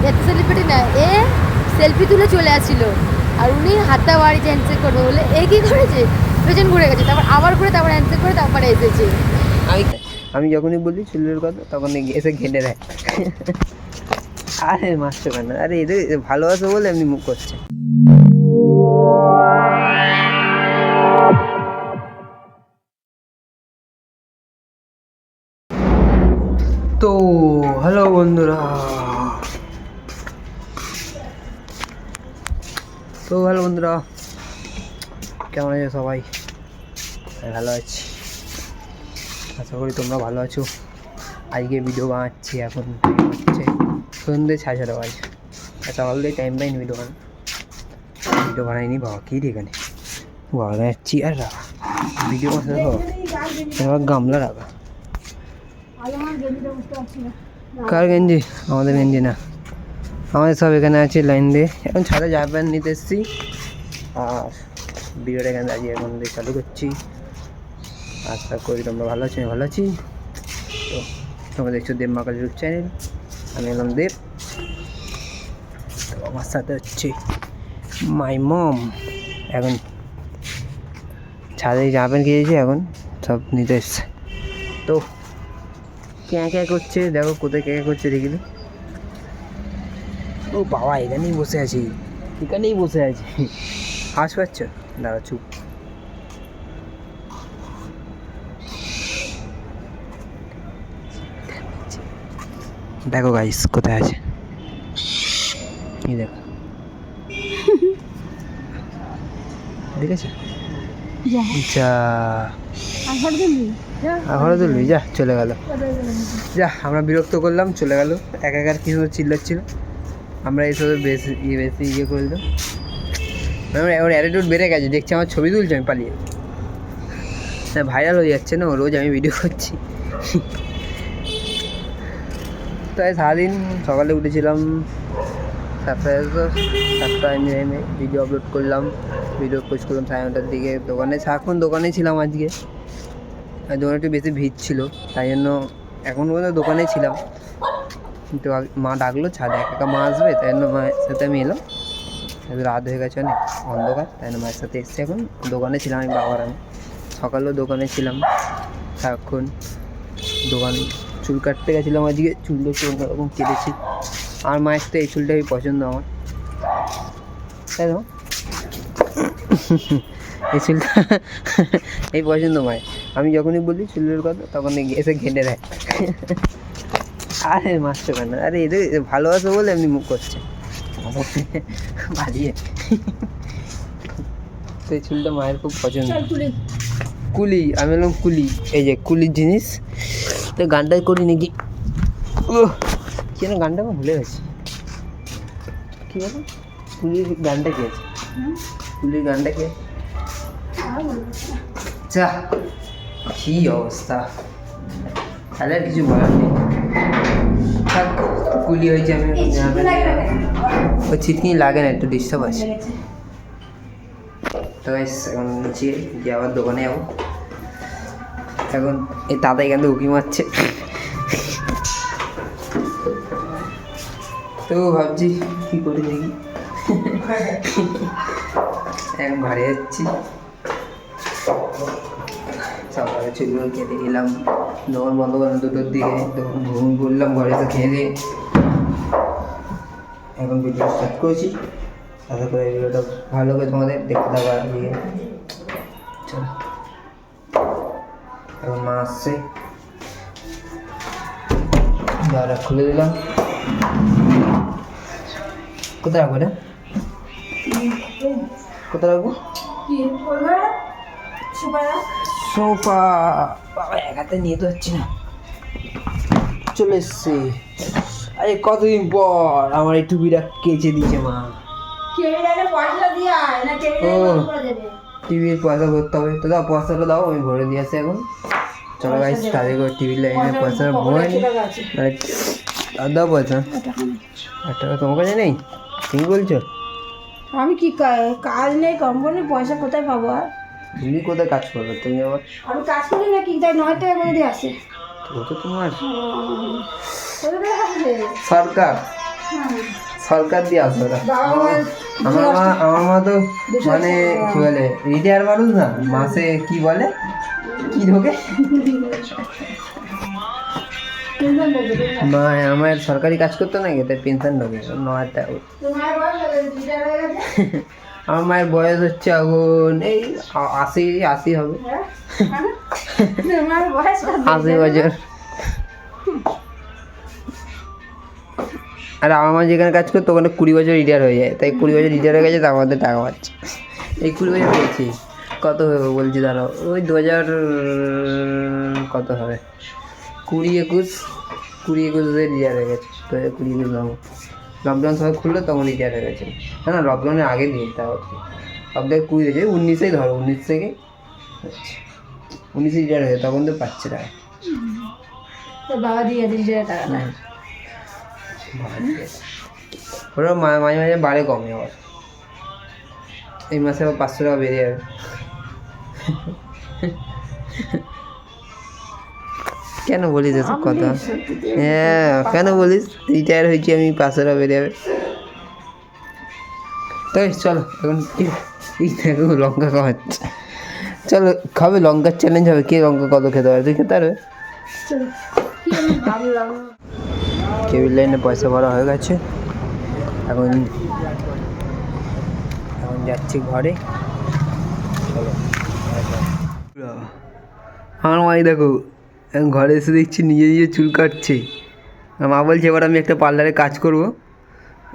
এত সেলিব্রিটি না, a selfie তুলে চলে আসছিল আর উনি হাতটা বাড়িতে হ্যান্ডশেক করবে বলে এ কী করেছে, পেছন ঘুরে গেছে, তারপর আবার করে তারপর হ্যান্ডশেক করে তারপরে এসেছে। আমি যখনই বলি চুলের কথা তখন এসে ঘেটে দেয়। আরে মারছো কেন? আরে এদের ভালোবাসো বলে এমনি মুখ করছে। তো হ্যালো বন্ধুরা, কেমন আছো সবাই? ভালো আছি, আশা করি তোমরা ভালো আছো। আজকে ভিডিও বানাচ্ছি, এখন হচ্ছে সন্ধ্যে 6:30 বাজে। আচ্ছা অলরেডি টাইম পাইনি ভিডিও বানাইনি। বাবা কী রে এখানে বাবা যাচ্ছি আর রাখা ভিডিও বানাতে এবার গামলা রাখা। কার গেঞ্জি? আমাদের গেঞ্জি না, আমাদের সব এখানে আছে লাইন দিয়ে। এখন ছাদে জামা প্যান্ট নিতে এসেছি আর ভিডিওটা এখানে আজকে এখন দিয়ে চালু করছি। আশা করি তোমরা ভালো আছো, আমি ভালো আছি। তো তোমরা দেখছো দেব মাকাল ইউটিউব চ্যানেল, আমি এলাম দেব। তো আমার সাথে হচ্ছে মাই মম। এখন ছাদে জামা প্যান্ট কিনেছি, এখন সব নিতে এসছে। তো ক্যাঁ করছে, দেখো কোথায় ক্যাঁ করছে দেখিলি। ও বাবা এখানেই বসে আছি, হাস পাচ্ছ? দাঁড়া চুপ। দেখো গাইস কোথায় আছে, এই দেখো দেখেছো? যা ঘরে তুলবি, যা চলে গেল। যা আমরা বিরক্ত করলাম, চলে গেল। একাকার কিছু চিল্লাচ্ছিল, আমরা এইসব বেশি ইয়ে করে দিলাম। ওর অ্যাটিটিউড বেড়ে গেছে, দেখছি আমার ছবি তুলছে, আমি পালিয়ে ভাইরাল হয়ে যাচ্ছে না, রোজ আমি ভিডিও করছি। তাই সারাদিন সকালে উঠেছিলাম 7টায় নেমে ভিডিও আপলোড করলাম, ভিডিও পোস্ট করলাম 9:30টার দিকে। সারাক্ষণ দোকানে ছিলাম আজকে, আর দোকানে একটু বেশি ভিড় ছিল, তাই জন্য এখন পর্যন্ত দোকানে ছিলাম। কিন্তু মা ডাকলো ছাদে, একা মা আসবে, তাই জন্য মায়ের সাথে আমি এলাম। রাত হয়ে গেছে অনেক অন্ধকার, তাই জন্য মায়ের সাথে এসছি। এখন দোকানে ছিলাম আমি, বাবার আমি সকালেও দোকানে ছিলাম সারাক্ষণ। দোকান চুল কাটতে গেছিলাম আজকে, চুলটা একটু অন্যরকম কেটেছি। আর মায়ের তো এই চুলটাই পছন্দ আমার, তাই তো এই চুলটা এই পছন্দ মায়ের। আমি যখনই বলি চুলের কথা তখন এসে ঘেটে দেয়। আরে মারছো কেন? আরে এদের ভালোবাসো বলে এমনি মুখ করছে পালিয়ে। তো এই চুলটা মায়ের খুব পছন্দ। কুলি, আমি বললাম কুলি, এই যে কুলির জিনিস। তো গানটাই করি নাকি, কি যেন গানটা আমি ভুলে গেছি, কী বলো কুলির গানটা কি আছে? কুলির গানটা কি? যা কী অবস্থা, তাহলে আর কিছু বলার নেই। কুলি হয়েছে, আমি ওই ছিটকিনি লাগে না, একটু ডিস্টার্ব আছে। তো এখন নিচে গিয়ে আবার দোকানে যাবো। এখন এই দাদা এখান থেকে উঁকি মারছে, তো ভাবছি কী করি দেখি। এখন ঘরে যাচ্ছি, সকালে চুলগুলো কেটে গেলাম, দোকান বন্ধ করলাম 2টার দিকে, তখন ঘুম করলাম, ঘরে এসে খেয়ে দিয়ে এখন ভিডিও স্টার্ট করেছি। আশা করি ভিডিওটা ভালো করে তোমাদের দেখতে থাকো। দিয়ে চলো, এখন মা আসছে, দরজা খুলে দিলাম। কোথায় রাখবো এটা, কোথায় রাখবো? সোফা, বাবা এক হাতে নিয়ে তো যাচ্ছি না। চলে এসছি, আরে কতদিন পর আমার এই টুপিটা কেচে দিয়েছে মা। ও টিভির পয়সা ভরতে হবে, তো দাও পয়সাটা দাও, আমি ভরে দিয়ে আসি এখন। চলো গাইস তাদের করে টিভির লাইনে পয়সাটা ভরে নি। দাও পয়সা, 1 টাকা তোমার কাছে নেই? তুমি বলছো আমি কি কাজ নেই, কোম্পানি পয়সা কোথায় পাবো? আর তুমি কোথায় কাজ করবে? তুমি আমার, আমি কাজ করি না কি, তাই 9 টাকা করে দিয়ে আসে। তো তোমার সরকার সরকার দিয়ে আসবে ওরা। আমার মা তো মানে কি বলে রিটায়ার মানুষ না, মাসে কি বলে কি ঢোকে মা আমার সরকারি কাজ করতো না তাই পেনশন ঢোকে 9,000 টাকা করে। আমার মায়ের বয়স হচ্ছে এখন এই 80 হবে 80 বছর। আর আমার মা যেখানে কাজ করতো ওখানে 20 বছর রিটায়ার হয়ে যায়, তাই 20 বছর রিটায়ার হয়ে গেছে তা আমাদের টাকা পাচ্ছে। এই 20 বছর পেয়েছি কত হবে বলছি দাঁড়াও, ওই 2000 কত হবে 20-21 রিটায়ার হয়ে গেছে। 2020-21 লকডাউন সবাই খুললো তখন রিটায়ার হয়ে গেছে। না লকডাউনের আগে দিয়ে তা হচ্ছে লকডাউন 20 হয়েছে 19-এই ধরো 19 থেকে 19 রিটায়ার হয়েছে তখন তো পাচ্ছে টাকা। বাবা দিয়ে টাকা ওরা মাঝে মাঝে বাড়ে কমে আবার, এই মাসে আবার 500 টাকা বেড়ে যাবে। কেন বলিস এসব কথা? হ্যাঁ কেন বলিস রিটায়ার হয়েছি আমি 500 টাকা বেড়ে যাবে? তাই চলো এখন কি দেখো লঙ্কা খাওয়াচ্ছে, চলো খাবে লঙ্কার চ্যালেঞ্জ হবে, কে লঙ্কা কত খেতে পারে, তুই খেতে পারবে? কেবিল লাইনে পয়সা ভরা হয়ে গেছে, এখন যাচ্ছি ঘরে। চলো আমার মাই দেখো এখন ঘরে এসে দেখছি নিজে চুল কাটছে। আমার মা বলছে এবার আমি একটা পার্লারে কাজ করব,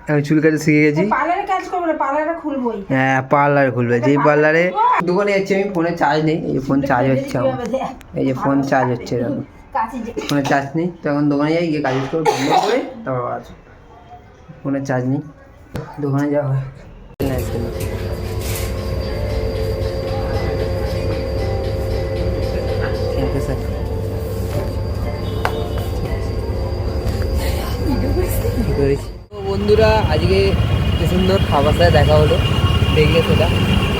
আমি চুল কাটতে শিখে গেছি। পার্লারে কাজ করবো না, পার্লারে খুলবোই। হ্যাঁ পার্লার খুলবে, যেই পার্লারে দোকানে যাচ্ছি আমি, ফোনে চার্জ নেই, এই যে ফোন চার্জ হচ্ছে আমার, এই যে ফোন চার্জ হচ্ছে এরকম, ফোনে চার্জ নেই তখন দোকানে যাই গিয়ে কাজ করে বন্ধ করে তারপর আসো, ফোনে চার্জ নেই দোকানে যাওয়া হয়। বন্ধুরা আজকে কি সুন্দর খাবার সাথে দেখা হলো, দেখলে সেটা।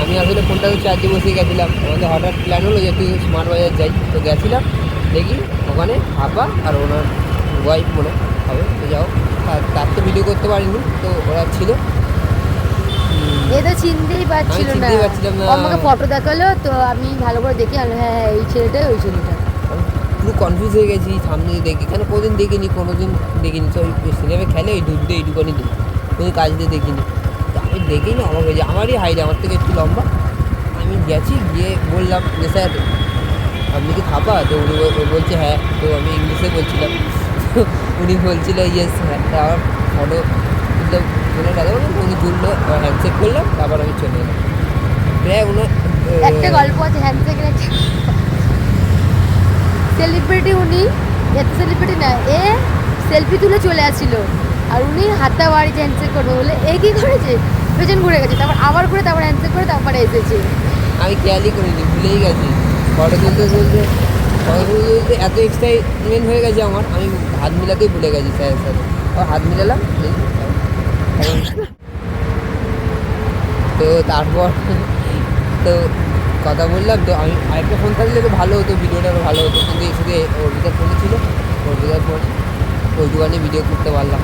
আমি আসলে ফোনটাকে চার্জে বসিয়ে গেছিলাম, আমাদের হঠাৎ প্ল্যান হলো যে একটু স্মার্ট বাজার যাই, তো গেছিলাম দেখি ওখানে আপা আর ওনার ওয়াইফ মনে হবে, তো যাও তার তো ভিডিও করতে পারিনি, তো ওরা ছিল। এ তো চিনতেই পারছিল না, আমাকে ফটো দেখালো তো আমি ভালো করে দেখি হ্যাঁ এই ছেলেটাই ওই ছেলেটা। পুরো কনফিউজ হয়ে গেছি, সামনে দেখি কেন কোনোদিন দেখিনি, তো ওই সিনেমা খেলে ওই দুধ দিয়ে এইটুকানি দিই, কোনো কাজ দিয়ে দেখিনি, তো আমি দেখিনি অবাক হয়েছি, আমারই হাইট আমার থেকে একটু লম্বা। আমি গেছি গিয়ে বললাম যে স্যার আপনি কি থাপা, তো উনি বলছে হ্যাঁ, তো আমি ইংলিশে বলছিলাম, উনি বলছিল ইয়েস হ্যাঁ, আমার ফটো তুলতে ফোনের কথা বললাম, উনি তুললো হ্যান্ডশেক করলাম, তারপর আমি চলে এলাম। প্রায় একটা গল্প আছে হ্যান্ডশেকের, একটা সেলিব্রিটি, উনি এত সেলিব্রিটি না, এ সেলফি তুলে চলে আসছিল আর উনি হাতটা বাড়ি হ্যান্ডশেক করবে বলে এ কী করেছে পেছন ঘুরে গেছে, তারপর আবার করে তারপর হ্যান্ডশেক করে তারপরে এসেছে। আমি খেয়ালই করিনি, ভুলেই গেছি ফটো তুলতে এত এক্সাইটমেন্ট হয়ে গেছে আমার, আমি হাত মিলাতেই ভুলে গেছি স্যারের সাথে, হাত মিলালাম তো তারপর তো কথা বললাম, তো আমি আরেকটা ফোন থাকলে তো ভালো হতো, ভিডিওটা আরও ভালো হতো, কিন্তু শুধু অর্পিতার ফোনে ছিল, অর্পিতার ফোন ওই দোকানে ভিডিও করতে পারলাম,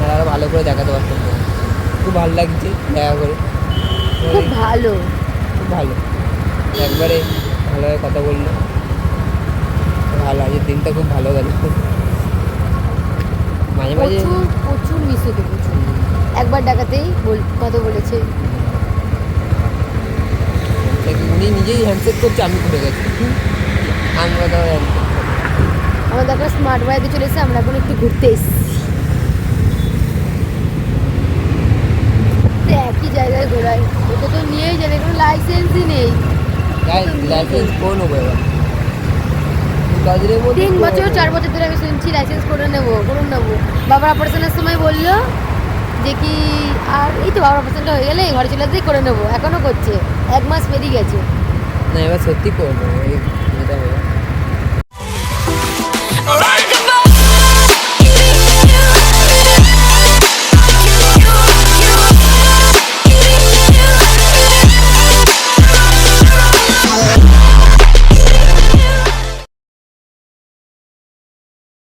আর আরও ভালো করে দেখাতে পারতাম। খুব ভালো লাগছে দেখা করে, খুব ভালো খুব ভালো, একবারে ভালোভাবে কথা বললো, ভালো আজকের দিনটা খুব ভালো গেল। মাঝে মাঝে প্রচুর মিস হতো, প্রচুর একবার ডাকাতেই কথা বলেছে, উনি নিজেই হ্যান্ডশেক করছে, আমি ঘুরে গেছি, আমি কথা আমরা তারপর স্মার্ট ওয়াইতে চলে এসে আমরা এখন একটু ঘুরতে এসেছি, একই জায়গায় ঘোরায়, ওকে তো নিয়েই যাবে, কোনো লাইসেন্সই নেই। লাইসেন্স কোন হবে 3 বছর 4 বছর ধরে আমি শুনছি লাইসেন্স করে নেবো। বাবার অপারেশনের সময় বললো যে কি আর এই তো বাবার অপারেশনটা হয়ে গেলে ঘরে চলে আসলেই করে নেবো, এখনও করছে, 1 মাস পেরিয়ে গেছে। না এবার সত্যি করবো, এটা